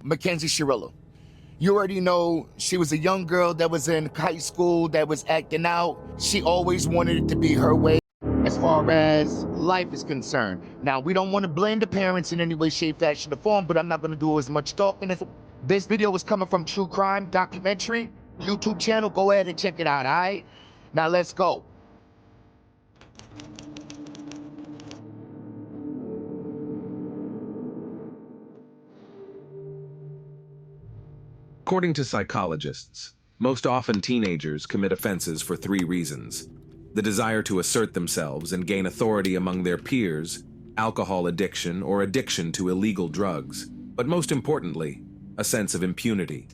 Mackenzie Shirilla. You already know she was a young girl that was in high school that was acting out. She always wanted it to be her way as far as life is concerned. Now, we don't want to blame the parents in any way, shape, fashion, or form, but I'm not going to do as much talking. This video is coming from True Crime Documentary YouTube channel. Go ahead and check it out, all right? Now, let's go. According to psychologists, most often teenagers commit offenses for three reasons: the desire to assert themselves and gain authority among their peers, alcohol addiction, or addiction to illegal drugs, but most importantly, a sense of impunity.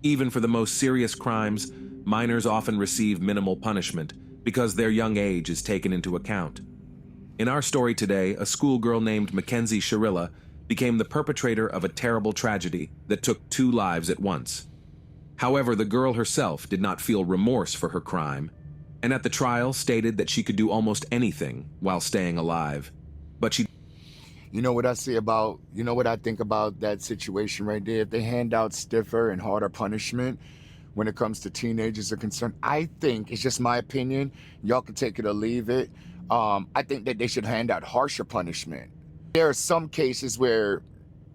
Even for the most serious crimes, minors often receive minimal punishment because their young age is taken into account. In our story today, a schoolgirl named Mackenzie Shirilla became the perpetrator of a terrible tragedy that took 2 lives at once. However, the girl herself did not feel remorse for her crime, and at the trial stated that she could do almost anything while staying alive. But she... You know what I think about that situation right there? If they hand out stiffer and harder punishment when it comes to teenagers are concerned, I think, it's just my opinion, y'all can take it or leave it, I think that they should hand out harsher punishment. There are some cases where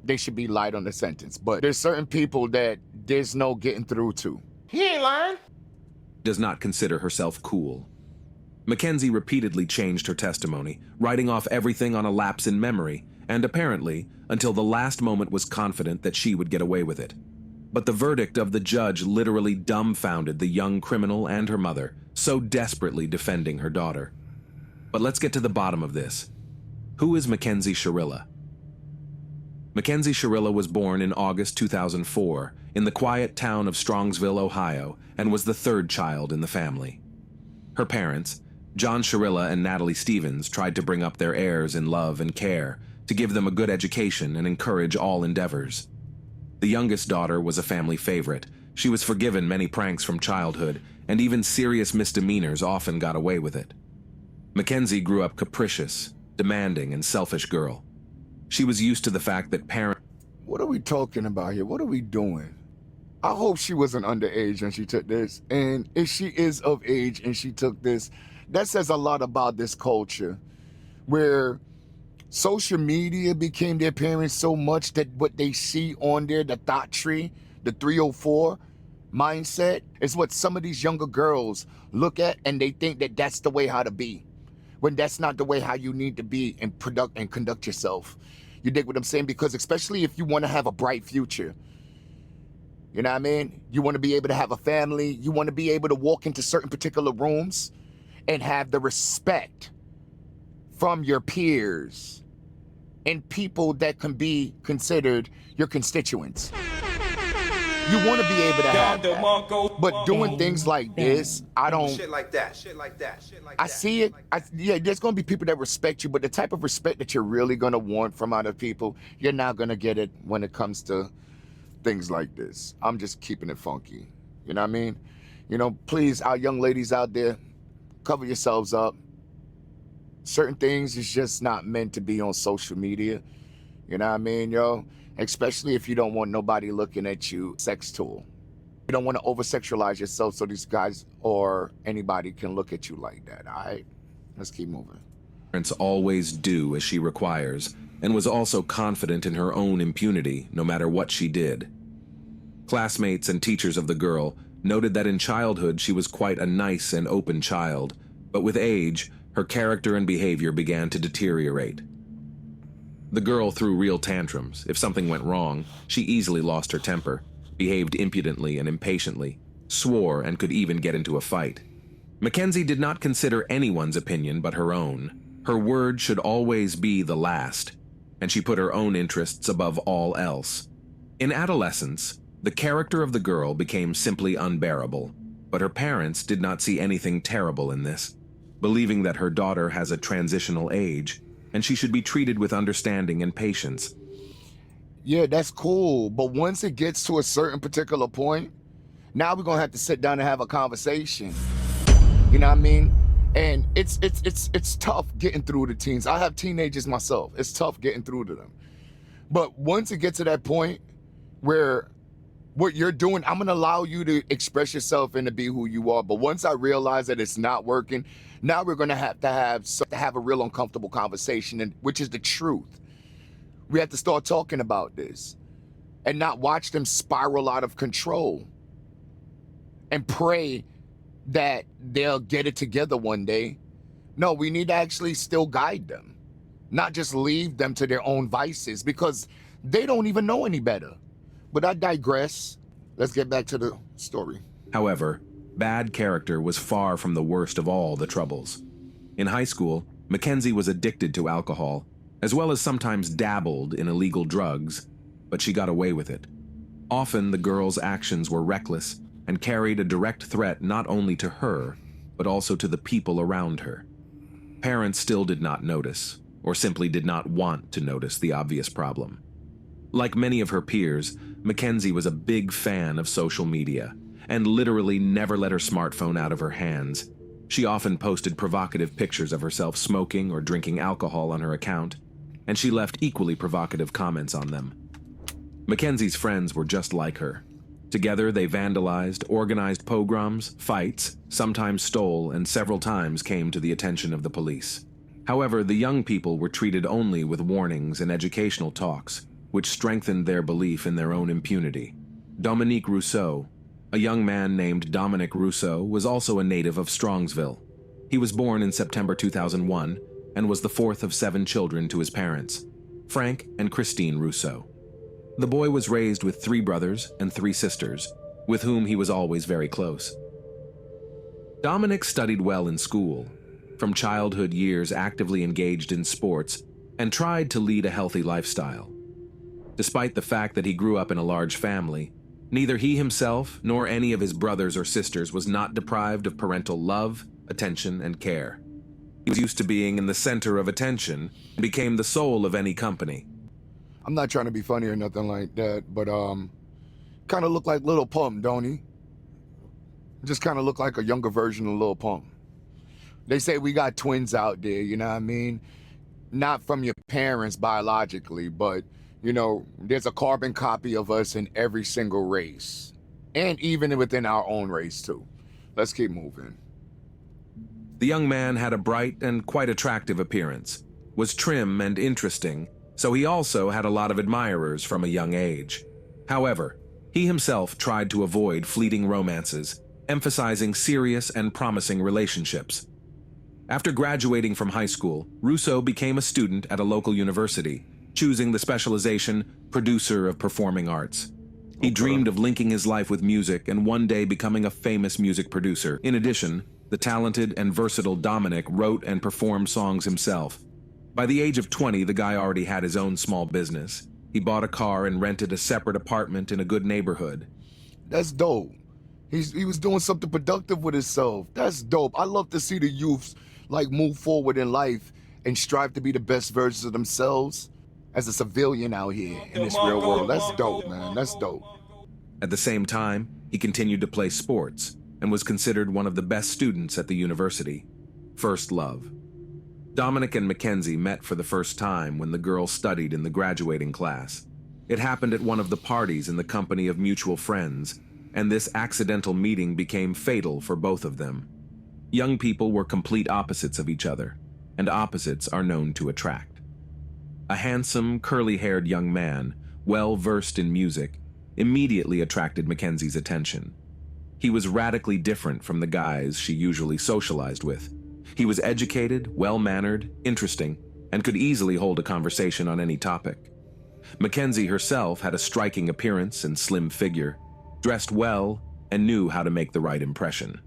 they should be light on the sentence, but there's certain people that there's no getting through to. He ain't lying. Does not consider herself cool. Mackenzie repeatedly changed her testimony, writing off everything on a lapse in memory, and apparently, until the last moment was confident that she would get away with it. But the verdict of the judge literally dumbfounded the young criminal and her mother, so desperately defending her daughter. But let's get to the bottom of this. Who is Mackenzie Shirilla? Mackenzie Shirilla was born in August 2004 in the quiet town of Strongsville, Ohio, and was the 3rd child in the family. Her parents, John Shirilla and Natalie Stevens, tried to bring up their heirs in love and care, to give them a good education and encourage all endeavors. The youngest daughter was a family favorite. She was forgiven many pranks from childhood, and even serious misdemeanors often got away with it. Mackenzie grew up capricious, demanding, and selfish girl. She was used to the fact that parents... What are we talking about here? What are we doing? I hope she wasn't underage when she took this. And if she is of age and she took this, that says a lot about this culture where social media became their parents so much that what they see on there, the thought tree, the 304 mindset, is what some of these younger girls look at, and they think that that's the way how to be, when that's not the way how you need to be and conduct yourself. You dig what I'm saying? Because especially if you want to have a bright future, you know what I mean? You want to be able to have a family. You want to be able to walk into certain particular rooms and have the respect from your peers and people that can be considered your constituents. You want to be able to have that. But doing things like this, I don't... Shit like that. I see it. Yeah, there's going to be people that respect you, but the type of respect that you're really going to want from other people, you're not going to get it when it comes to things like this. I'm just keeping it funky. You know what I mean? You know, please, our young ladies out there, cover yourselves up. Certain things is just not meant to be on social media. You know what I mean, yo? Especially if you don't want nobody looking at you sex tool. You don't want to over-sexualize yourself so these guys or anybody can look at you like that, all right? Let's keep moving. Parents always do as she requires, and was also confident in her own impunity no matter what she did. Classmates and teachers of the girl noted that in childhood she was quite a nice and open child, but with age, her character and behavior began to deteriorate. The girl threw real tantrums. If something went wrong, she easily lost her temper, behaved impudently and impatiently, swore, and could even get into a fight. Mackenzie did not consider anyone's opinion but her own. Her word should always be the last, and she put her own interests above all else. In adolescence, the character of the girl became simply unbearable, but her parents did not see anything terrible in this, believing that her daughter has a transitional age, and she should be treated with understanding and patience. Yeah, that's cool, but once it gets to a certain particular point, now we're gonna have to sit down and have a conversation. You know what I mean? And it's tough getting through to teens. I have teenagers myself. It's tough getting through to them. But once it gets to that point, where what you're doing, I'm gonna allow you to express yourself and to be who you are. But once I realize that it's not working, now we're gonna have to have a real uncomfortable conversation, and which is the truth. We have to start talking about this and not watch them spiral out of control and pray that they'll get it together one day. No, we need to actually still guide them, not just leave them to their own vices, because they don't even know any better. But I digress. Let's get back to the story. However, bad character was far from the worst of all the troubles. In high school, Mackenzie was addicted to alcohol, as well as sometimes dabbled in illegal drugs, but she got away with it. Often the girl's actions were reckless and carried a direct threat not only to her, but also to the people around her. Parents still did not notice, or simply did not want to notice the obvious problem. Like many of her peers, Mackenzie was a big fan of social media and literally never let her smartphone out of her hands. She often posted provocative pictures of herself smoking or drinking alcohol on her account, and she left equally provocative comments on them. Mackenzie's friends were just like her. Together, they vandalized, organized pogroms, fights, sometimes stole, and several times came to the attention of the police. However, the young people were treated only with warnings and educational talks, which strengthened their belief in their own impunity. Dominic Russo, a young man named Dominic Russo, was also a native of Strongsville. He was born in September 2001 and was the fourth of 7 children to his parents, Frank and Christine Russo. The boy was raised with 3 brothers and 3 sisters, with whom he was always very close. Dominic studied well in school, from childhood years actively engaged in sports, and tried to lead a healthy lifestyle. Despite the fact that he grew up in a large family, neither he himself nor any of his brothers or sisters was not deprived of parental love, attention, and care. He was used to being in the center of attention and became the soul of any company. I'm not trying to be funny or nothing like that, but kind of look like Lil Pump, don't he? Just kind of look like a younger version of Lil Pump. They say we got twins out there, you know what I mean? Not from your parents biologically, but, you know, there's a carbon copy of us in every single race. And even within our own race, too. Let's keep moving. The young man had a bright and quite attractive appearance, was trim and interesting, so he also had a lot of admirers from a young age. However, he himself tried to avoid fleeting romances, emphasizing serious and promising relationships. After graduating from high school, Russo became a student at a local university, choosing the specialization producer of performing arts. He dreamed of linking his life with music and one day becoming a famous music producer. In addition, the talented and versatile Dominic wrote and performed songs himself. By the age of 20, the guy already had his own small business. He bought a car and rented a separate apartment in a good neighborhood. That's dope. He was doing something productive with himself. That's dope. I love to see the youths like move forward in life and strive to be the best versions of themselves as a civilian out here in this real world. That's dope, man. That's dope. At the same time, he continued to play sports and was considered one of the best students at the university. First love. Dominic and Mackenzie met for the first time when the girl studied in the graduating class. It happened at one of the parties in the company of mutual friends, and this accidental meeting became fatal for both of them. Young people were complete opposites of each other, and opposites are known to attract. A handsome, curly-haired young man, well-versed in music, immediately attracted Mackenzie's attention. He was radically different from the guys she usually socialized with. He was educated, well-mannered, interesting, and could easily hold a conversation on any topic. Mackenzie herself had a striking appearance and slim figure, dressed well, and knew how to make the right impression.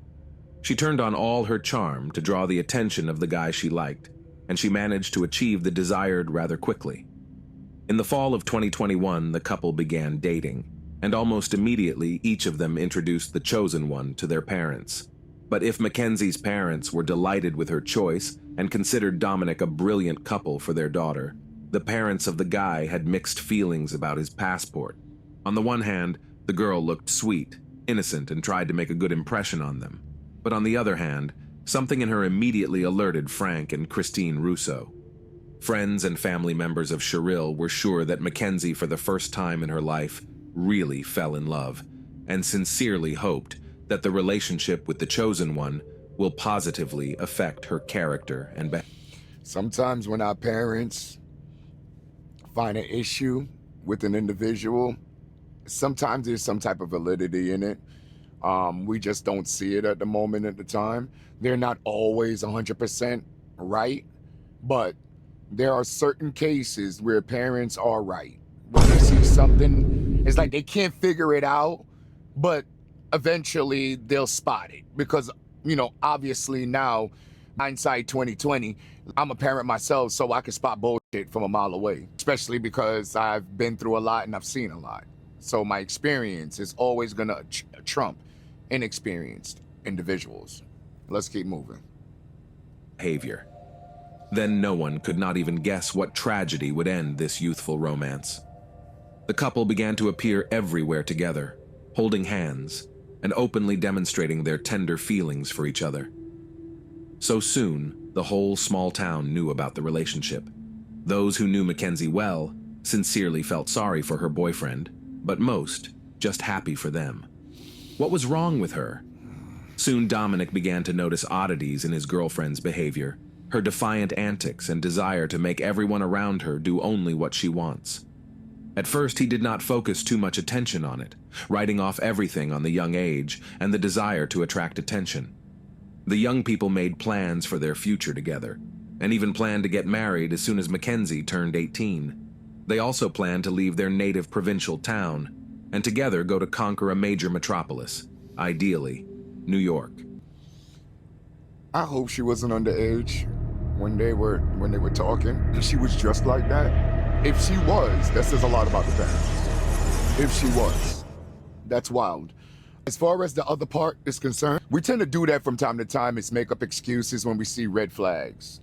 She turned on all her charm to draw the attention of the guy she liked, and she managed to achieve the desired rather quickly. In the fall of 2021, the couple began dating, and almost immediately each of them introduced the chosen one to their parents. But if Mackenzie's parents were delighted with her choice and considered Dominic a brilliant couple for their daughter, the parents of the guy had mixed feelings about his passport. On the one hand, the girl looked sweet, innocent, and tried to make a good impression on them. But on the other hand, something in her immediately alerted Frank and Christine Russo. Friends and family members of Shirilla were sure that Mackenzie, for the first time in her life, really fell in love and sincerely hoped that the relationship with the chosen one will positively affect her character and behavior. Sometimes when our parents find an issue with an individual, sometimes there's some type of validity in it. We just don't see it at the moment at the time. They're not always 100% right, but there are certain cases where parents are right. When they see something, it's like they can't figure it out, but eventually they'll spot it. Because, obviously now, hindsight 2020, I'm a parent myself, so I can spot bullshit from a mile away, especially because I've been through a lot and I've seen a lot. So my experience is always gonna trump inexperienced individuals. Let's keep moving. Then no one could not even guess what tragedy would end this youthful romance. The couple began to appear everywhere together, holding hands and openly demonstrating their tender feelings for each other. So soon, the whole small town knew about the relationship. Those who knew Mackenzie well sincerely felt sorry for her boyfriend, but most just happy for them. What was wrong with her? Soon Dominic began to notice oddities in his girlfriend's behavior, her defiant antics and desire to make everyone around her do only what she wants. At first, he did not focus too much attention on it, writing off everything on the young age and the desire to attract attention. The young people made plans for their future together, and even planned to get married as soon as Mackenzie turned 18. They also planned to leave their native provincial town and together go to conquer a major metropolis, ideally, New York. I hope she wasn't underage when they were talking. She was just like that. If she was, that says a lot about the parents. If she was, that's wild. As far as the other part is concerned, we tend to do that from time to time. It's make up excuses when we see red flags.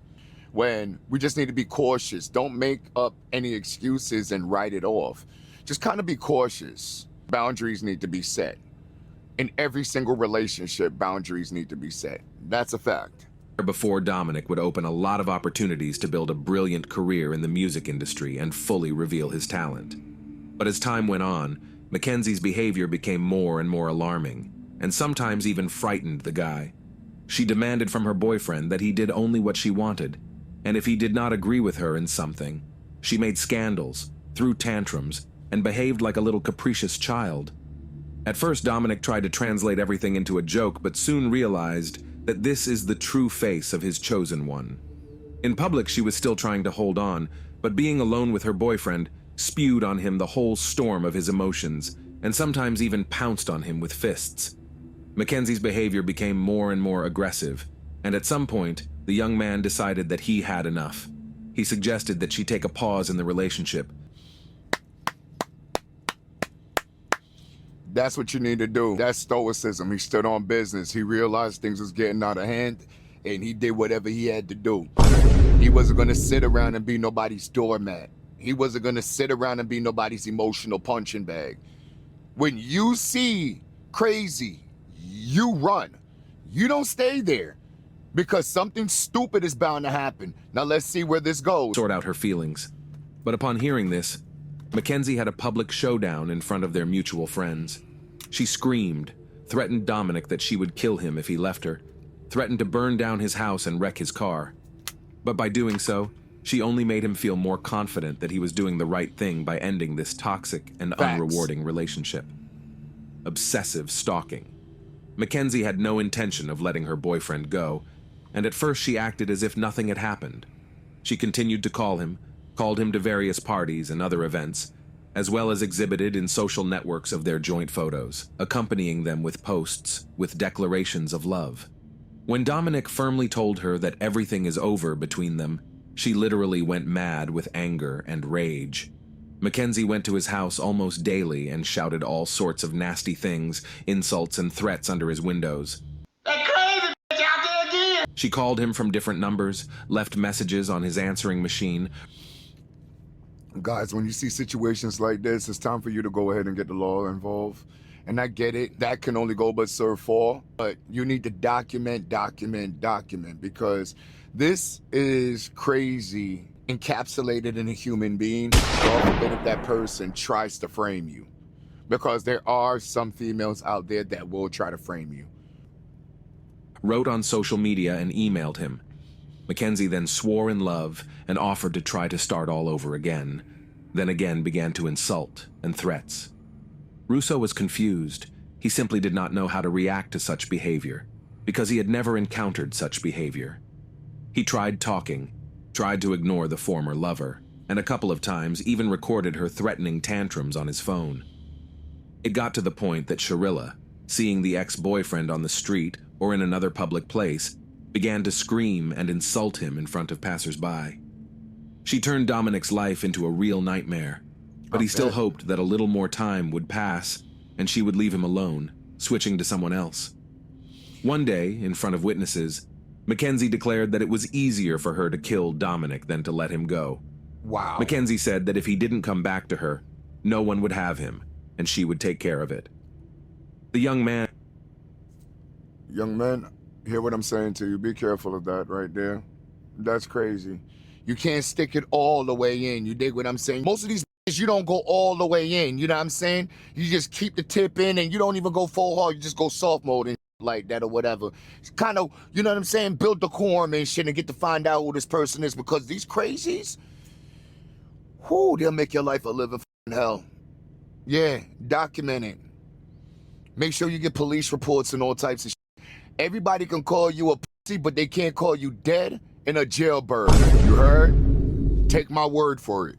When we just need to be cautious. Don't make up any excuses and write it off. Just kind of be cautious. Boundaries need to be set. In every single relationship, boundaries need to be set. That's a fact. Before Dominic would open a lot of opportunities to build a brilliant career in the music industry and fully reveal his talent. But as time went on, Mackenzie's behavior became more and more alarming, and sometimes even frightened the guy. She demanded from her boyfriend that he did only what she wanted, and if he did not agree with her in something, she made scandals, threw tantrums, and behaved like a little capricious child. At first, Dominic tried to translate everything into a joke, but soon realized that this is the true face of his chosen one. In public, she was still trying to hold on, but being alone with her boyfriend spewed on him the whole storm of his emotions, and sometimes even pounced on him with fists. Mackenzie's behavior became more and more aggressive, and at some point, the young man decided that he had enough. He suggested that she take a pause in the relationship. That's what you need to do. That's stoicism. He stood on business. He realized things was getting out of hand, and he did whatever he had to do. He wasn't going to sit around and be nobody's doormat. He wasn't going to sit around and be nobody's emotional punching bag. When you see crazy, you run. You don't stay there, because something stupid is bound to happen. Now let's see where this goes. Sort out her feelings. But upon hearing this, Mackenzie had a public showdown in front of their mutual friends. She screamed, threatened Dominic that she would kill him if he left her, threatened to burn down his house and wreck his car. But by doing so, she only made him feel more confident that he was doing the right thing by ending this toxic and unrewarding relationship. Obsessive stalking. Mackenzie had no intention of letting her boyfriend go, and at first she acted as if nothing had happened. She continued to called him to various parties and other events, as well as exhibited in social networks of their joint photos, accompanying them with posts with declarations of love. When Dominic firmly told her that everything is over between them, she literally went mad with anger and rage. Mackenzie went to his house almost daily and shouted all sorts of nasty things, insults and threats under his windows. That crazy bitch out there again! She called him from different numbers, left messages on his answering machine. Guys, when you see situations like this, it's time for you to go ahead and get the law involved. And I get it, that can only go but serve fall, but you need to document, because this is crazy encapsulated in a human being. God forbid if that person tries to frame you. because there are some females out there that will try to frame you. Wrote on social media and emailed him. Mackenzie then swore in love and offered to try to start all over again, then again began to insult and threats. Russo was confused. He simply did not know how to react to such behavior, because he had never encountered such behavior. He tried talking, tried to ignore the former lover, and a couple of times even recorded her threatening tantrums on his phone. It got to the point that Shirilla, seeing the ex-boyfriend on the street or in another public place, began to scream and insult him in front of passers-by. She turned Dominic's life into a real nightmare, but he still hoped that a little more time would pass and she would leave him alone, switching to someone else. One day, in front of witnesses, Mackenzie declared that it was easier for her to kill Dominic than to let him go. Wow. Mackenzie said that if he didn't come back to her, no one would have him, and she would take care of it. The young man... Young man, hear what I'm saying to you. Be careful of that right there. That's crazy. You can't stick it all the way in. You dig what I'm saying? Most of these you don't go all the way in. You know what I'm saying? You just keep the tip in and you don't even go full hard. You just go soft mode and like that or whatever. It's kind of, you know what I'm saying? Build decorum and shit and get to find out who this person is, because these crazies, whoo, they'll make your life a living hell. Yeah, document it. Make sure you get police reports and all types of shit. Everybody can call you a pussy, but they can't call you dead and a jailbird. You heard? Take my word for it.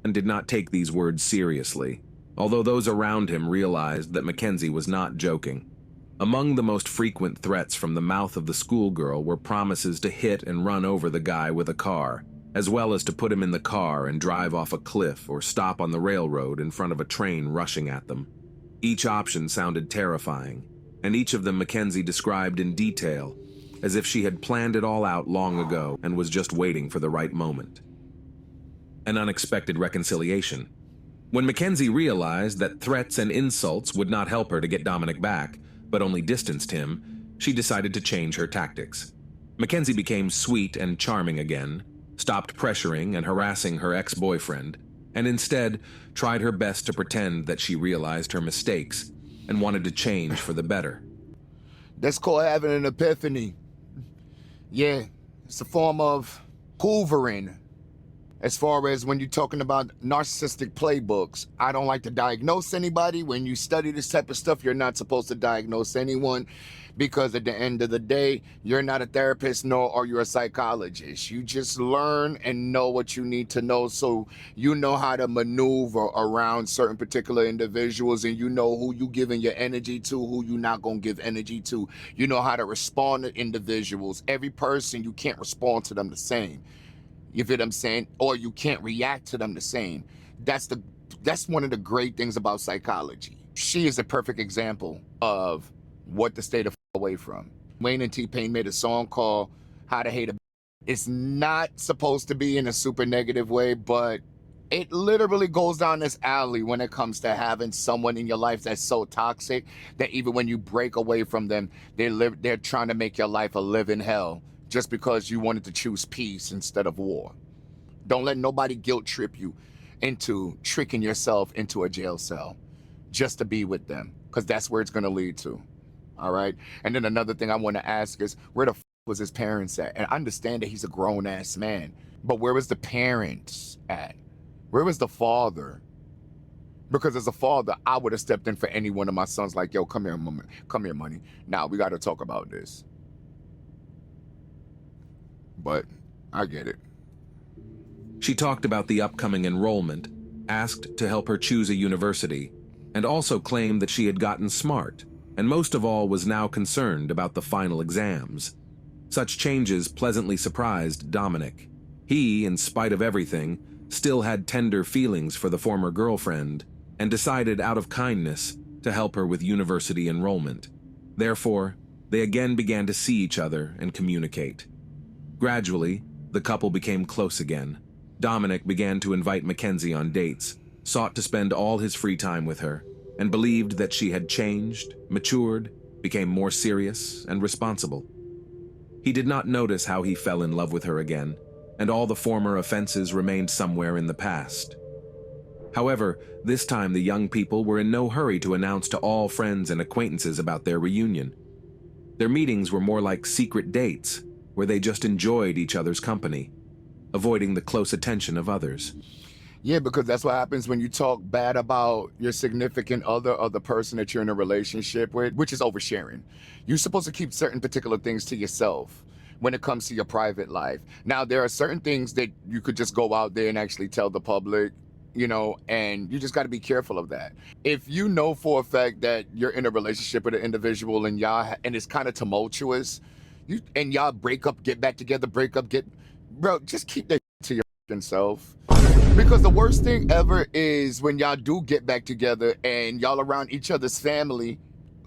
And did not take these words seriously, although those around him realized that Mackenzie was not joking. Among the most frequent threats from the mouth of the schoolgirl were promises to hit and run over the guy with a car, as well as to put him in the car and drive off a cliff or stop on the railroad in front of a train rushing at them. Each option sounded terrifying, and each of them Mackenzie described in detail, as if she had planned it all out long ago and was just waiting for the right moment. An unexpected reconciliation. When Mackenzie realized that threats and insults would not help her to get Dominic back, but only distanced him, she decided to change her tactics. Mackenzie became sweet and charming again, stopped pressuring and harassing her ex-boyfriend, and instead tried her best to pretend that she realized her mistakes and wanted to change for the better. That's called having an epiphany. Yeah, it's a form of hoovering. As far as when you're talking about narcissistic playbooks, I don't like to diagnose anybody. When you study this type of stuff, you're not supposed to diagnose anyone, because at the end of the day, you're not a therapist, nor are you a psychologist. You just learn and know what you need to know, so you know how to maneuver around certain particular individuals, and you know who you giving your energy to, who you not gonna give energy to. You know how to respond to individuals. Every person, you can't respond to them the same. You feel what I'm saying? Or you can't react to them the same. That's one of the great things about psychology. She is a perfect example of what to stay the away from. Wayne and T-Pain made a song called How to Hate a. It's not supposed to be in a super negative way, but it literally goes down this alley when it comes to having someone in your life that's so toxic that even when you break away from them, they're trying to make your life a living hell, just because you wanted to choose peace instead of war. Don't let nobody guilt trip you into tricking yourself into a jail cell just to be with them, because that's where it's going to lead to. All right? And then another thing I want to ask is, where the was his parents at? And I understand that he's a grown-ass man, but where was the parents at? Where was the father? Because as a father, I would have stepped in for any one of my sons, like, yo, come here, mama. Come here, money. Now, we got to talk about this. But I get it. She talked about the upcoming enrollment, asked to help her choose a university, and also claimed that she had gotten smart, and most of all was now concerned about the final exams. Such changes pleasantly surprised Dominic. He, in spite of everything, still had tender feelings for the former girlfriend, and decided out of kindness to help her with university enrollment. Therefore, they again began to see each other and communicate. Gradually, the couple became close again. Dominic began to invite Mackenzie on dates, sought to spend all his free time with her, and believed that she had changed, matured, became more serious and responsible. He did not notice how he fell in love with her again, and all the former offenses remained somewhere in the past. However, this time the young people were in no hurry to announce to all friends and acquaintances about their reunion. Their meetings were more like secret dates, where they just enjoyed each other's company, avoiding the close attention of others. Yeah, because that's what happens when you talk bad about your significant other or the person that you're in a relationship with, which is oversharing. You're supposed to keep certain particular things to yourself when it comes to your private life. Now, there are certain things that you could just go out there and actually tell the public, and you just got to be careful of that. If you know for a fact that you're in a relationship with an individual and and it's kind of tumultuous, and y'all break up, get back together, bro, just keep that to your self. Because the worst thing ever is when y'all do get back together and y'all around each other's family,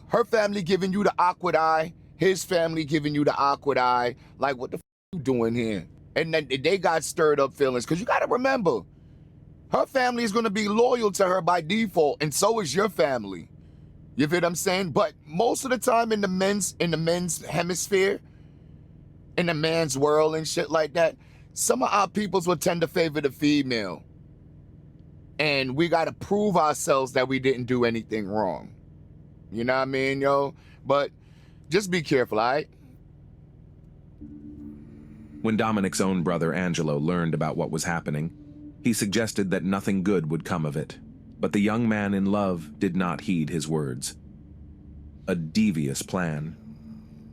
her family giving you the awkward eye, his family giving you the awkward eye, like, what the you doing here? And then they got stirred up feelings, because you got to remember, her family is going to be loyal to her by default, and so is your family. You feel what I'm saying? But most of the time in the men's hemisphere, in the man's world and shit like that, some of our peoples will tend to favor the female. And we got to prove ourselves that we didn't do anything wrong. You know what I mean, yo? But just be careful, all right? When Dominic's own brother Angelo learned about what was happening, he suggested that nothing good would come of it, but the young man in love did not heed his words. A devious plan.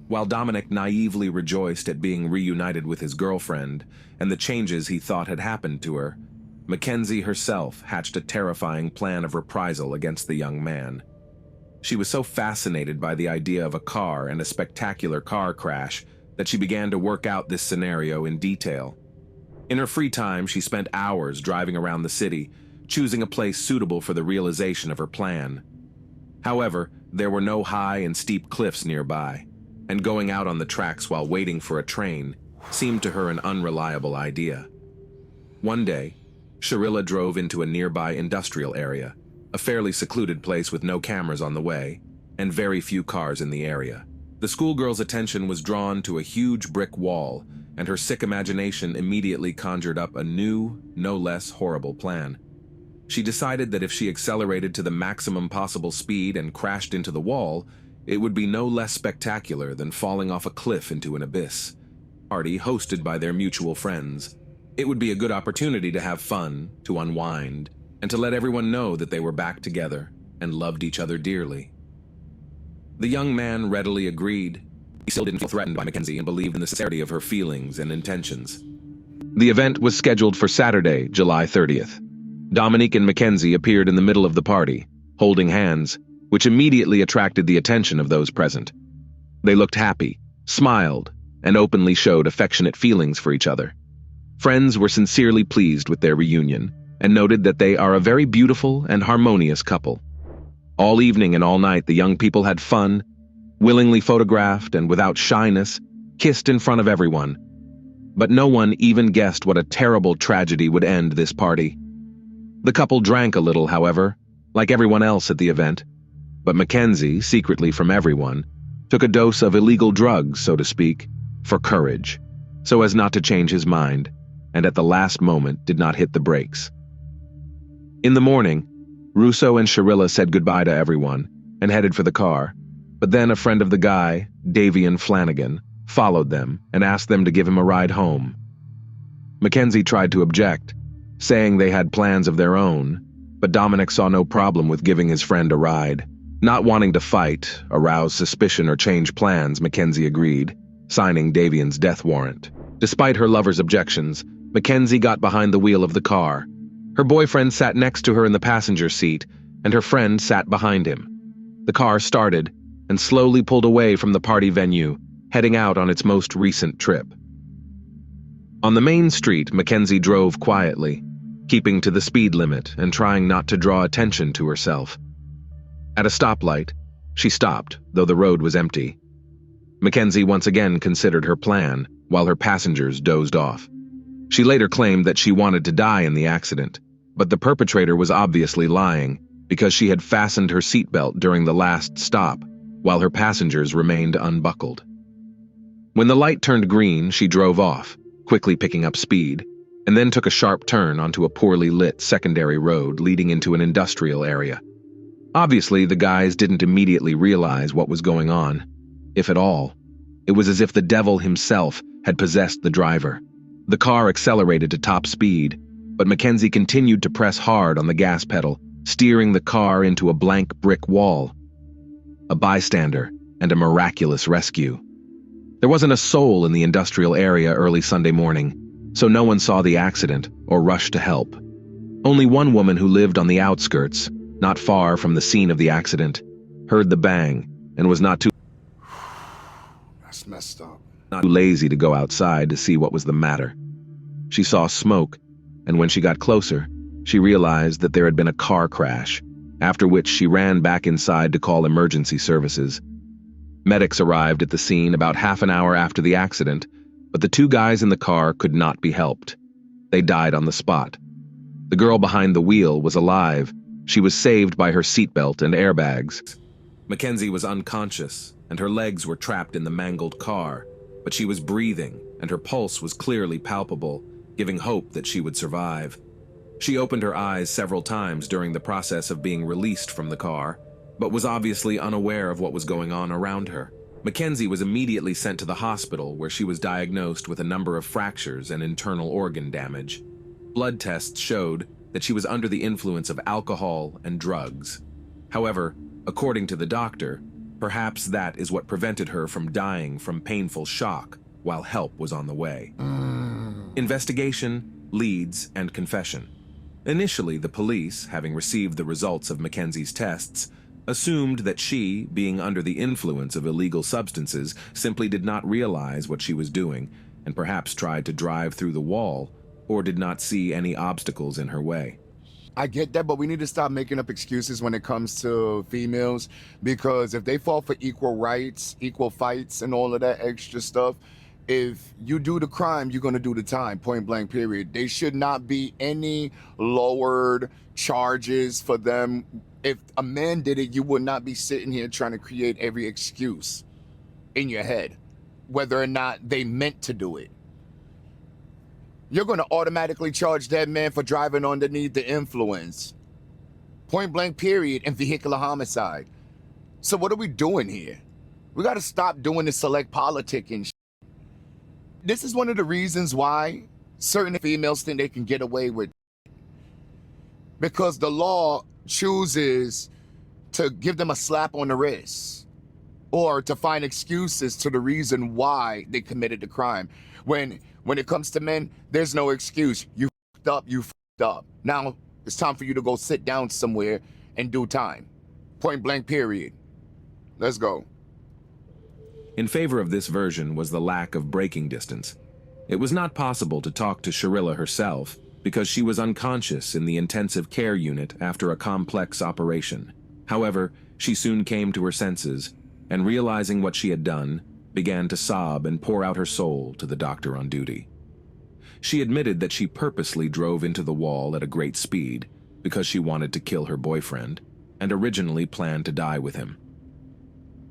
While Dominic naively rejoiced at being reunited with his girlfriend and the changes he thought had happened to her, Mackenzie herself hatched a terrifying plan of reprisal against the young man. She was so fascinated by the idea of a car and a spectacular car crash that she began to work out this scenario in detail. In her free time, she spent hours driving around the city, choosing a place suitable for the realization of her plan. However, there were no high and steep cliffs nearby, and going out on the tracks while waiting for a train seemed to her an unreliable idea. One day, Shirilla drove into a nearby industrial area, a fairly secluded place with no cameras on the way, and very few cars in the area. The schoolgirl's attention was drawn to a huge brick wall, and her sick imagination immediately conjured up a new, no less horrible plan. She decided that if she accelerated to the maximum possible speed and crashed into the wall, it would be no less spectacular than falling off a cliff into an abyss. Party hosted by their mutual friends. It would be a good opportunity to have fun, to unwind, and to let everyone know that they were back together and loved each other dearly. The young man readily agreed. He still didn't feel threatened by Mackenzie and believed in the sincerity of her feelings and intentions. The event was scheduled for Saturday, July 30th. Dominic and Mackenzie appeared in the middle of the party, holding hands, which immediately attracted the attention of those present. They looked happy, smiled, and openly showed affectionate feelings for each other. Friends were sincerely pleased with their reunion and noted that they are a very beautiful and harmonious couple. All evening and all night, the young people had fun, willingly photographed and without shyness, kissed in front of everyone. But no one even guessed what a terrible tragedy would end this party. The couple drank a little, however, like everyone else at the event, but Mackenzie, secretly from everyone, took a dose of illegal drugs, so to speak, for courage, so as not to change his mind, and at the last moment did not hit the brakes. In the morning, Russo and Shirilla said goodbye to everyone and headed for the car, but then a friend of the guy, Davion Flanagan, followed them and asked them to give him a ride home. Mackenzie tried to object, saying they had plans of their own, but Dominic saw no problem with giving his friend a ride. Not wanting to fight, arouse suspicion, or change plans, Mackenzie agreed, signing Davion's death warrant. Despite her lover's objections, Mackenzie got behind the wheel of the car. Her boyfriend sat next to her in the passenger seat, and her friend sat behind him. The car started and slowly pulled away from the party venue, heading out on its most recent trip. On the main street, Mackenzie drove quietly, keeping to the speed limit and trying not to draw attention to herself. At a stoplight, she stopped, though the road was empty. Mackenzie once again considered her plan, while her passengers dozed off. She later claimed that she wanted to die in the accident, but the perpetrator was obviously lying because she had fastened her seatbelt during the last stop, while her passengers remained unbuckled. When the light turned green, she drove off, quickly picking up speed, and then took a sharp turn onto a poorly lit secondary road leading into an industrial area. Obviously, the guys didn't immediately realize what was going on, if at all. It was as if the devil himself had possessed the driver. The car accelerated to top speed, but Mackenzie continued to press hard on the gas pedal, steering the car into a blank brick wall. A bystander and a miraculous rescue. There wasn't a soul in the industrial area early Sunday morning, so no one saw the accident or rushed to help. Only one woman who lived on the outskirts, not far from the scene of the accident, heard the bang and was not too That's messed up. lazy to go outside to see what was the matter. She saw smoke, and when she got closer, she realized that there had been a car crash, after which she ran back inside to call emergency services. Medics arrived at the scene about half an hour after the accident, but the two guys in the car could not be helped. They died on the spot. The girl behind the wheel was alive. She was saved by her seatbelt and airbags. Mackenzie was unconscious, and her legs were trapped in the mangled car, but she was breathing, and her pulse was clearly palpable, giving hope that she would survive. She opened her eyes several times during the process of being released from the car, but was obviously unaware of what was going on around her. Mackenzie was immediately sent to the hospital, where she was diagnosed with a number of fractures and internal organ damage. Blood tests showed that she was under the influence of alcohol and drugs. However, according to the doctor, perhaps that is what prevented her from dying from painful shock while help was on the way. Investigation, leads, and confession. Initially, the police, having received the results of Mackenzie's tests, assumed that she, being under the influence of illegal substances, simply did not realize what she was doing, and perhaps tried to drive through the wall, or did not see any obstacles in her way. I get that, but we need to stop making up excuses when it comes to females, because if they fall for equal rights, equal fights, and all of that extra stuff, if you do the crime, you're going to do the time, point blank, period. There should not be any lowered charges for them. If a man did it, you would not be sitting here trying to create every excuse in your head, whether or not they meant to do it. You're going to automatically charge that man for driving underneath the influence. Point blank, period, and vehicular homicide. So what are we doing here? We got to stop doing this select politicking. This is one of the reasons why certain females think they can get away with it. Because the law chooses to give them a slap on the wrist or to find excuses to the reason why they committed the crime. When it comes to men, there's no excuse. You fucked up, you fucked up. Now it's time for you to go sit down somewhere and do time. Point blank, period. Let's go. In favor of this version was the lack of braking distance. It was not possible to talk to Shirilla herself because she was unconscious in the intensive care unit after a complex operation. However, she soon came to her senses and, realizing what she had done, began to sob and pour out her soul to the doctor on duty. She admitted that she purposely drove into the wall at a great speed because she wanted to kill her boyfriend and originally planned to die with him.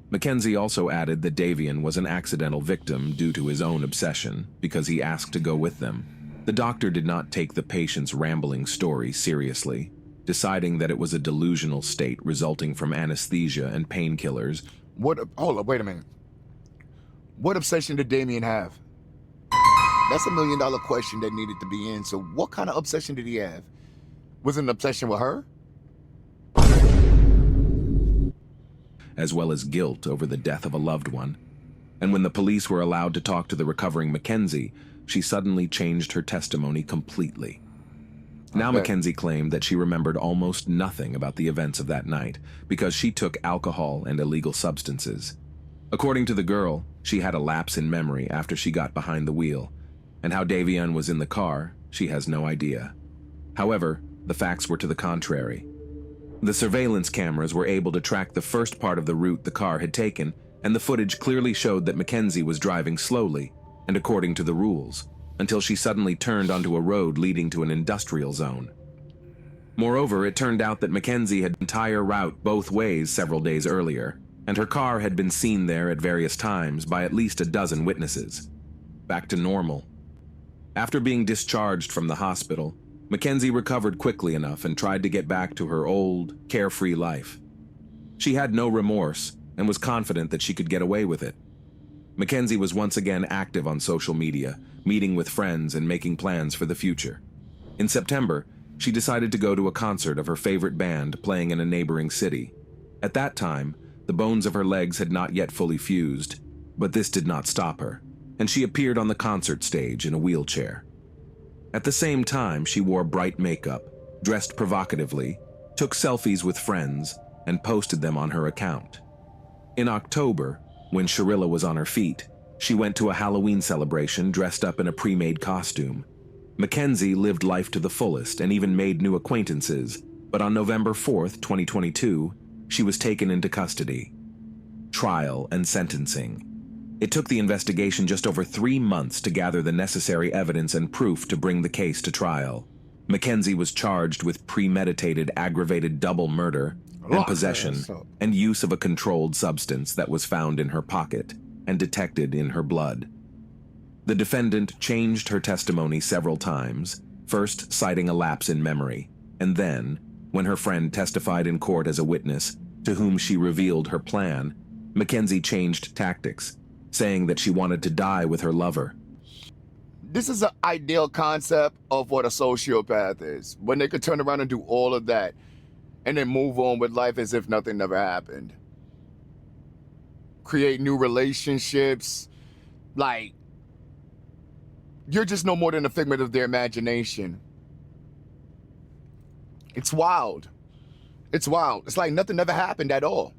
Mackenzie also added that Davion was an accidental victim due to his own obsession because he asked to go with them. The doctor did not take the patient's rambling story seriously, deciding that it was a delusional state resulting from anesthesia and painkillers. Hold up, wait a minute. What obsession did Davion have? That's $1 million question that needed to be in. So what kind of obsession did he have? Was it an obsession with her? As well as guilt over the death of a loved one. And when the police were allowed to talk to the recovering Mackenzie, she suddenly changed her testimony completely. Now Okay. Mackenzie claimed that she remembered almost nothing about the events of that night because she took alcohol and illegal substances. According to the girl, she had a lapse in memory after she got behind the wheel, and how Davion was in the car, she has no idea. However, the facts were to the contrary. The surveillance cameras were able to track the first part of the route the car had taken, and the footage clearly showed that Mackenzie was driving slowly, and according to the rules, until she suddenly turned onto a road leading to an industrial zone. Moreover, it turned out that Mackenzie had an entire route both ways several days earlier, and her car had been seen there at various times by at least a dozen witnesses. Back to normal. After being discharged from the hospital, Mackenzie recovered quickly enough and tried to get back to her old, carefree life. She had no remorse and was confident that she could get away with it. Mackenzie was once again active on social media, meeting with friends and making plans for the future. In September, she decided to go to a concert of her favorite band playing in a neighboring city. At that time, the bones of her legs had not yet fully fused, but this did not stop her, and she appeared on the concert stage in a wheelchair. At the same time, she wore bright makeup, dressed provocatively, took selfies with friends, and posted them on her account. In October, when Shirilla was on her feet, she went to a Halloween celebration dressed up in a pre-made costume. Mackenzie lived life to the fullest and even made new acquaintances, but on November 4th, 2022, she was taken into custody. Trial and sentencing. It took the investigation just over 3 months to gather the necessary evidence and proof to bring the case to trial. Mackenzie was charged with premeditated aggravated double murder and possession and use of a controlled substance that was found in her pocket and detected in her blood. The defendant changed her testimony several times, first citing a lapse in memory, and then, when her friend testified in court as a witness, to whom she revealed her plan, Mackenzie changed tactics, saying that she wanted to die with her lover. This is an ideal concept of what a sociopath is, when they could turn around and do all of that and then move on with life as if nothing never happened. Create new relationships, like, you're just no more than a figment of their imagination. It's wild. It's wild. It's like nothing ever happened at all.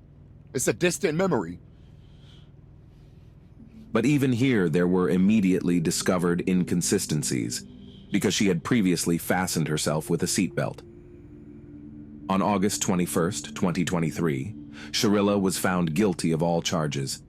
It's a distant memory. But even here, there were immediately discovered inconsistencies because she had previously fastened herself with a seatbelt. On August 21st, 2023, Shirilla was found guilty of all charges.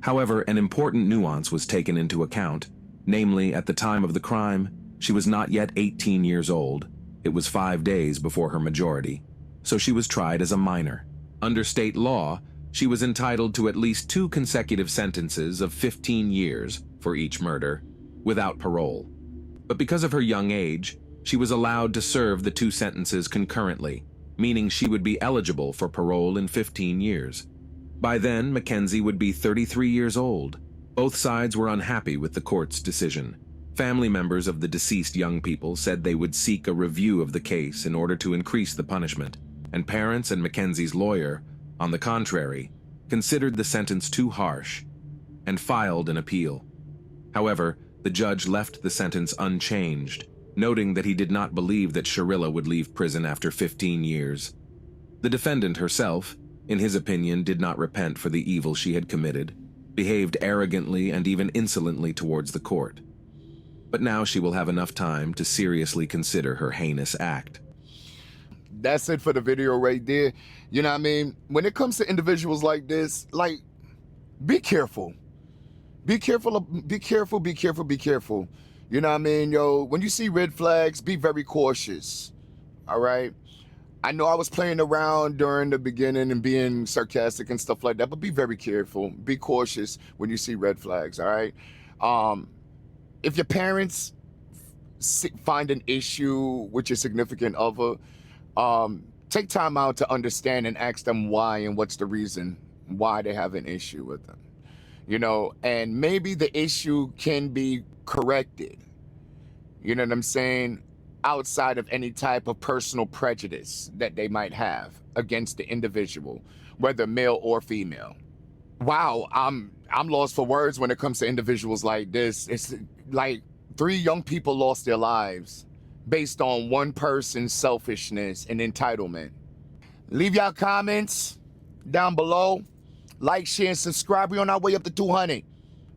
However, an important nuance was taken into account, namely, at the time of the crime, she was not yet 18 years old. It was 5 days before her majority, so she was tried as a minor. Under state law, she was entitled to at least 2 consecutive sentences of 15 years for each murder, without parole. But because of her young age, she was allowed to serve the 2 sentences concurrently, meaning she would be eligible for parole in 15 years. By then, Mackenzie would be 33 years old. Both sides were unhappy with the court's decision. Family members of the deceased young people said they would seek a review of the case in order to increase the punishment, and parents and Mackenzie's lawyer, on the contrary, considered the sentence too harsh and filed an appeal. However, the judge left the sentence unchanged, noting that he did not believe that Shirilla would leave prison after 15 years. The defendant herself, in his opinion, did not repent for the evil she had committed, behaved arrogantly and even insolently towards the court. But now she will have enough time to seriously consider her heinous act. That's it for the video right there. You know what I mean? When it comes to individuals like this, like, be careful. Be careful, be careful, be careful, be careful. You know what I mean, yo? When you see red flags, be very cautious, all right? I know I was playing around during the beginning and being sarcastic and stuff like that, but be very careful. Be cautious when you see red flags, all right? If your parents find an issue with your significant other, take time out to understand and ask them why and what's the reason why they have an issue with them. You know, and maybe the issue can be corrected, you know what I'm saying, outside of any type of personal prejudice that they might have against the individual, whether male or female. Wow, I'm lost for words when it comes to individuals like this. It's like 3 young people lost their lives based on one person's selfishness and entitlement. Leave y'all comments down below. Like, share, and subscribe. We're on our way up to 200.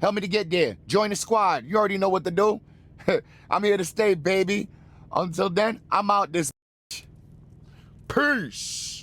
Help me to get there. Join the squad. You already know what to do. I'm here to stay, baby. Until then, I'm out this. Peace.